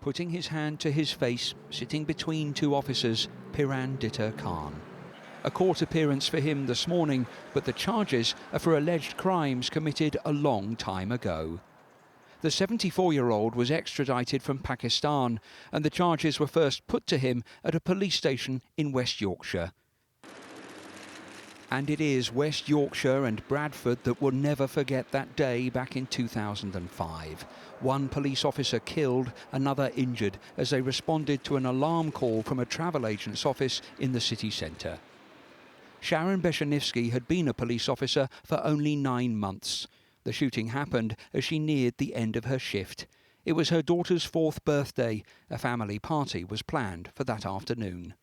putting his hand to his face, sitting between two officers, Piran Ditta Khan. A court appearance for him this morning, but the charges are for alleged crimes committed a long time ago. The 74-year-old was extradited from Pakistan, and the charges were first put to him at a police station in West Yorkshire. And it is West Yorkshire and Bradford that will never forget that day back in 2005. One police officer killed, another injured, as they responded to an alarm call from a travel agent's office in the city centre. Sharon Beshenivsky had been a police officer for only 9 months. The shooting happened as she neared the end of her shift. It was her daughter's 4th birthday. A family party was planned for that afternoon.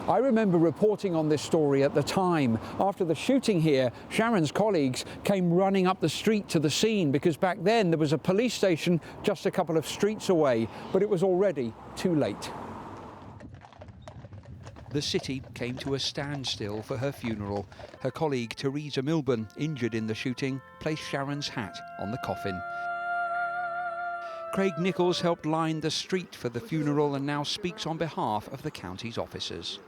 I remember reporting on this story at the time. After the shooting here, Sharon's colleagues came running up the street to the scene because back then there was a police station just a couple of streets away, but it was already too late. The city came to a standstill for her funeral. Her colleague Teresa Milburn, injured in the shooting, placed Sharon's hat on the coffin. Craig Nichols helped line the street for the funeral and now speaks on behalf of the county's officers.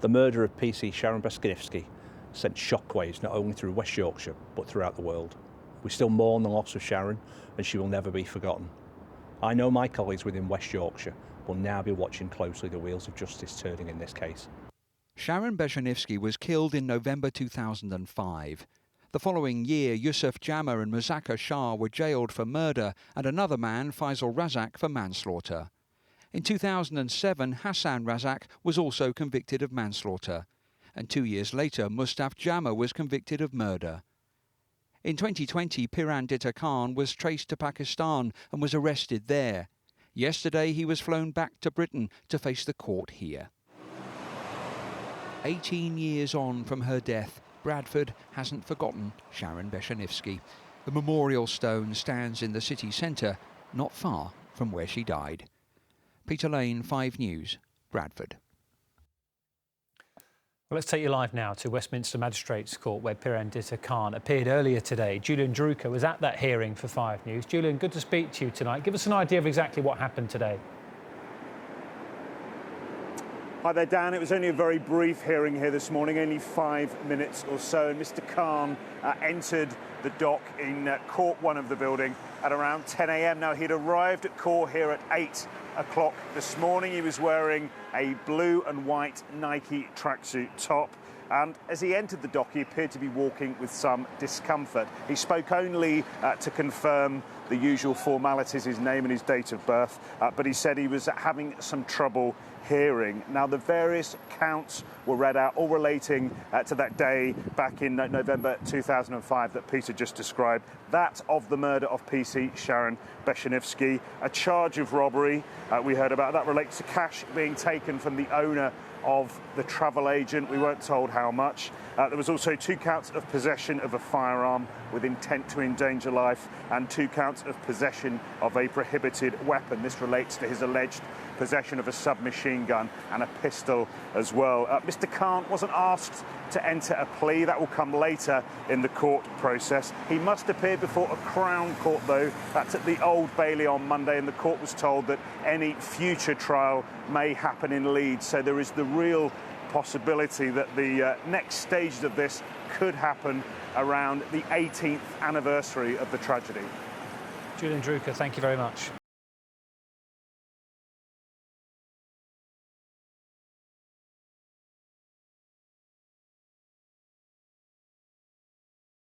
The murder of PC Sharon Beshenivsky sent shockwaves not only through West Yorkshire but throughout the world. We still mourn the loss of Sharon, and she will never be forgotten. I know my colleagues within West Yorkshire will now be watching closely the wheels of justice turning in this case. Sharon Beshenivsky was killed in November 2005. The following year, Yusuf Jama and Muzakkar Shah were jailed for murder and another man, Faisal Razak, for manslaughter. In 2007, Hassan Razak was also convicted of manslaughter. And 2 years later, Mustaf Jama was convicted of murder. In 2020, Piran Ditta Khan was traced to Pakistan and was arrested there. Yesterday, he was flown back to Britain to face the court here. 18 years on from her death, Bradford hasn't forgotten Sharon Beshenivsky. The memorial stone stands in the city centre, not far from where she died. Peter Lane, 5 News, Bradford. Well, let's take you live now to Westminster Magistrates Court, where Piran Ditta Khan appeared earlier today. Julian Drucker was at that hearing for 5 News. Julian, good to speak to you tonight. Give us an idea of exactly what happened today. Hi there, Dan. It was only a very brief hearing here this morning, only 5 minutes or so. And Mr. Khan entered the dock in Court 1 of the building at around 10 a.m. Now, he'd arrived at court here at 8 o'clock this morning. He was wearing a blue and white Nike tracksuit top. And as he entered the dock, he appeared to be walking with some discomfort. He spoke only to confirm the usual formalities, his name and his date of birth, but he said he was having some trouble hearing. Now, the various counts were read out, all relating to that day back in November 2005 that Peter just described. That of the murder of PC Sharon Beshenivsky, a charge of robbery we heard about. That relates to cash being taken from the owner of the travel agent. We weren't told how much. There was also 2 counts of possession of a firearm with intent to endanger life and 2 counts of possession of a prohibited weapon. This relates to his alleged possession of a submachine gun and a pistol as well. Mr. Khan wasn't asked to enter a plea. That will come later in the court process. He must appear before a Crown Court, though. That's at the Old Bailey on Monday, and the court was told that any future trial may happen in Leeds. So there is the real possibility that the next stages of this could happen around the 18th anniversary of the tragedy. Julian Drucker, thank you very much.